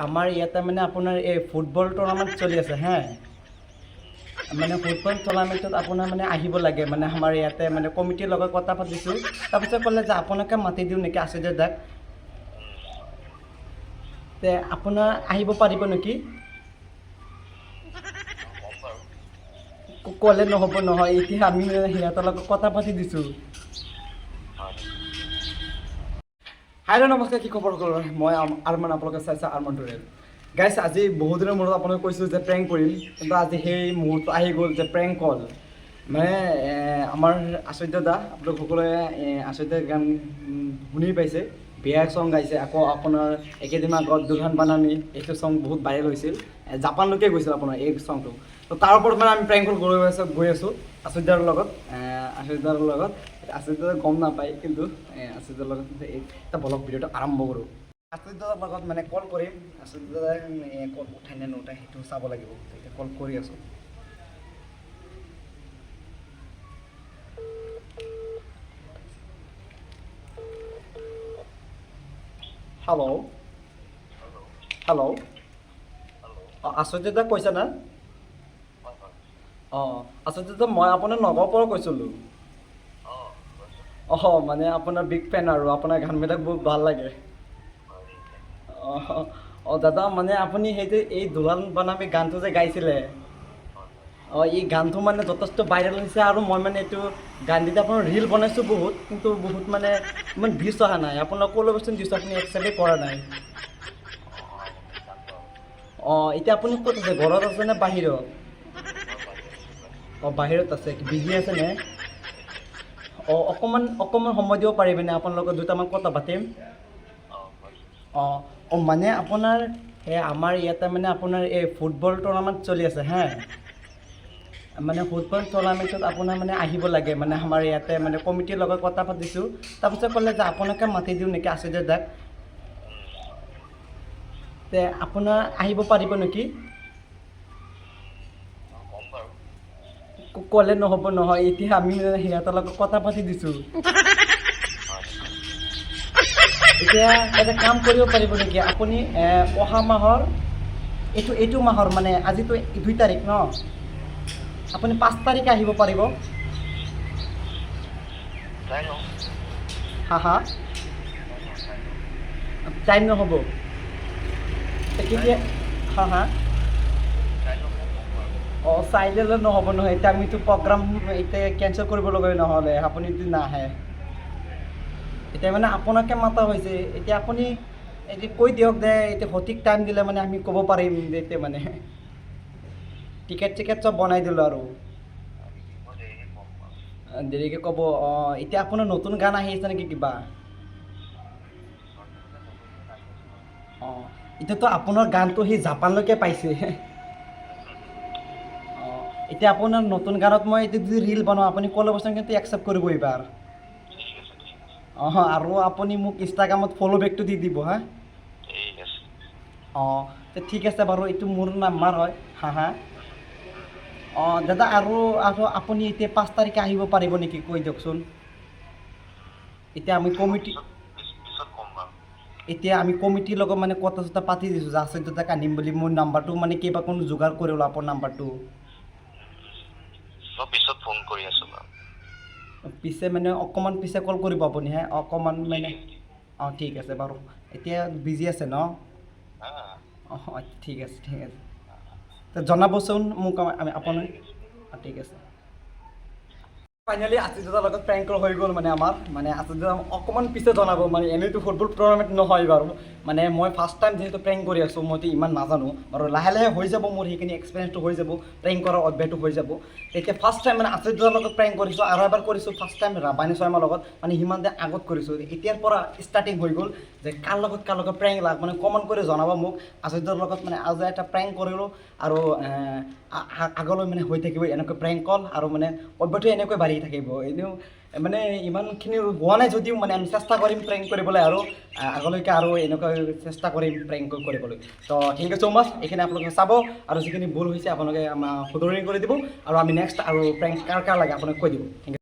আমাৰ ইয়াতে মানে আপোনাৰ এই ফুটবল টুৰ্ণামেণ্ট চলি আছে হা মানে ফুটবল টুৰ্ণামেণ্টত আপোনাৰ মানে আহিব লাগে মানে আমাৰ ইয়াতে মানে কমিটিৰ লগত কথা পাতিছোঁ তাৰপিছত ক'লে যে আপোনাকে মাতি দিওঁ নেকি আচুৰ্য দাক তে আপোনাৰ আহিব পাৰিব নেকি ক'লে নহ'ব নহয় এতিয়া আমি সিহঁতৰ লগত কথা পাতি দিছোঁ হাই নমস্কাৰ কি খবৰ সকলোৰে মই আৰমান আপোনালোকে চাইছে আৰমান টুৰেল গাইছ আজি বহুত দিনৰ মূৰত আপোনাক কৈছোঁ যে প্ৰেংক কৰিম কিন্তু আজি সেই মুহূৰ্ত আহি গ'ল যে প্ৰেংক কল মানে আমাৰ আচুৰ্য দা আপোনালোক সকলোৱে আচুৰ্য গান শুনি পাইছে বিয়া চং গাইছে আকৌ আপোনাৰ একেদিন আগত দুলহান বানানী এইটো চং বহুত ভাইৰেল হৈছিল জাপানলৈকে গৈছিল আপোনাৰ এই চংটো তো তাৰ ওপৰত মানে আমি প্ৰেংক কল গৈ আছোঁ আচুৰ্যৰ লগত আচুৰ্য গম নাপায় কিন্তু আচুৰ্যৰ লগত এটা ব্লগ ভিডিঅ'টো আৰম্ভ কৰোঁ আচুৰ্যৰ লগত মানে কল কৰিম আচুৰ্য কল উঠাই নে নুঠাই সেইটো চাব লাগিব এতিয়া কল কৰি আছোঁ হেল্ল' হেল্ল' অঁ আচুৰ্য দা কৈছে না অঁ আচলতে মই আপোনাৰ নগাঁৱৰ পৰা কৈছিলোঁ অঁ মানে আপোনাৰ বিগ ফেন আৰু আপোনাৰ গানবিলাক বহুত ভাল লাগে অঁ দাদা মানে আপুনি সেইটো এই দুলহান বানানী গানটো যে গাইছিলে অঁ এই গানটো মানে যথেষ্ট ভাইৰেল হৈছে আৰু মই মানে এইটো গান দিতে আপোনাৰ ৰিল বনাইছোঁ বহুত কিন্তু বহুত মানে ইমান ভিউজ অহা নাই আপোনাৰ ক'লৈচোন দিছোঁ আপুনি একচেপ্টেই কৰা নাই অঁ এতিয়া আপুনি ক'ত আছে ঘৰত আছে নে বাহিৰত অঁ বাহিৰত আছে বিজি আছে নে অঁ অকণমান সময় দিব পাৰিবনে আপোনাৰ লগত দুটামান কথা পাতিম অঁ মানে আপোনাৰ এই আমাৰ ইয়াতে মানে আপোনাৰ এই ফুটবল টুৰ্ণামেণ্ট চলি আছে হা মানে ফুটবল টুৰ্ণামেণ্টত আপোনাৰ মানে আহিব লাগে মানে আমাৰ ইয়াতে মানে কমিটিৰ লগত কথা পাতিছোঁ তাৰপিছত ক'লে যে আপোনাকে মাতি দিওঁ নেকি আচুৰ্য দাক তে আপোনাৰ আহিব পাৰিব নেকি ক'লে নহ'ব নহয় এতিয়া আমি সিহঁতৰ লগত কথা পাতি দিছোঁ এতিয়া এটা কাম কৰিব পাৰিব নেকি আপুনি অহা মাহৰ এইটো মাহৰ মানে আজিতো 2 তাৰিখ ন আপুনি 5 তাৰিখে আহিব পাৰিব হা টাইম নহ'ব কেতিয়া হা অঁ চাই ল'লে নহ'ব নহয় এতিয়া আমিতো প্ৰগ্ৰাম এতিয়া কেঞ্চেল কৰিব লগা নহ'লে আপুনি যদি নাহে এতিয়া মানে আপোনাকে মাতা হৈছে এতিয়া আপুনি এতিয়া কৈ দিয়ক যে এতিয়া সঠিক টাইম দিলে মানে আমি ক'ব পাৰিম যে এতিয়া মানে টিকেট চব বনাই দিলোঁ আৰু দেৰিকৈ ক'ব অঁ এতিয়া আপোনাৰ নতুন গান আহি আছে নেকি কিবা অঁ এতিয়াতো আপোনাৰ গানটো সেই জাপানলৈকে পাইছে অঁ এতিয়া আপোনাৰ নতুন গানত মই এতিয়া যদি ৰিল বনাওঁ আপুনি ক'লেবচোন কিন্তু একচেপ্ট কৰিব এইবাৰ অঁ আৰু আপুনি মোক ইনষ্টাগ্ৰামত ফ'ল' বেকটো দি দিব হা অঁ ঠিক আছে বাৰু এইটো মোৰ নাম্বাৰ হয় হা অঁ দাদা আৰু আপুনি এতিয়া 5 তাৰিখে আহিব পাৰিব নেকি কৈ দিয়কচোন এতিয়া আমি কমিটিৰ লগত মানে কথা চথা পাতি দিছোঁ যে আচুৰ্য দাক আনিম বুলি মোৰ নাম্বাৰটো মানে কিবা কোনো যোগাৰ কৰিলোঁ আপোনাৰ নাম্বাৰটো পিছে মানে অকণমান পিছে কল কৰিব আপুনি হে অকণমান মানে অঁ ঠিক আছে বাৰু এতিয়া বিজি আছে ন অঁ ঠিক আছে জনাবচোন মোক আপুনি ঠিক আছে ফাইনেলি আচুৰ্যৰ লগত প্ৰেংক হৈ গ'ল মানে আমাৰ মানে আচুৰ্য অকণমান পিছে জনাব মানে এনেইতো ফুটবল টুৰ্ণামেণ্ট নহয় বাৰু মানে মই ফাৰ্ষ্ট টাইম যিহেতু প্ৰেংক কৰি আছোঁ মইতো ইমান নাজানো আৰু লাহে লাহে হৈ যাব মোৰ সেইখিনি এক্সপিৰিয়েঞ্চটো হৈ যাব প্ৰেংক কৰাৰ অভ্যাসটো হৈ যাব এতিয়া ফাৰ্ষ্ট টাইম মানে আচুৰ্যৰ লগত প্ৰেংক কৰিছোঁ আৰু এবাৰ কৰিছোঁ ফাৰ্ষ্ট টাইম ৰাবানী শৰ্মাৰ লগত মানে সিমান দিন আগত কৰিছোঁ এতিয়াৰ পৰা ষ্টাৰ্টিং হৈ গ'ল যে কাৰ লগত প্ৰেংক লাগ মানে কমন কৰি জনাব মোক আচুৰ্যৰ লগত মানে আজি এটা প্ৰেংক কৰিলোঁ আৰু আগলৈ মানে হৈ থাকিব এনেকৈ প্ৰেংক কল আৰু মানে অভ্যাসটো এনেকৈ বাঢ়ি থাকিব এনেও মানে ইমানখিনি হোৱা নাই যদিও মানে আমি চেষ্টা কৰিম প্ৰেংক কৰিবলৈ আৰু আগলৈকে আৰু এনেকৈ চেষ্টা কৰিম প্ৰেংক কৰিবলৈ তো থেংক ইউ ছ' মাছ এইখিনি আপোনালোকে চাব আৰু যিখিনি ভুল হৈছে আপোনালোকে আমাক শুধৰণি কৰি দিব আৰু আমি নেক্সট আৰু প্ৰেংক কাৰ লাগে আপোনাক কৈ দিব থেংক ইউ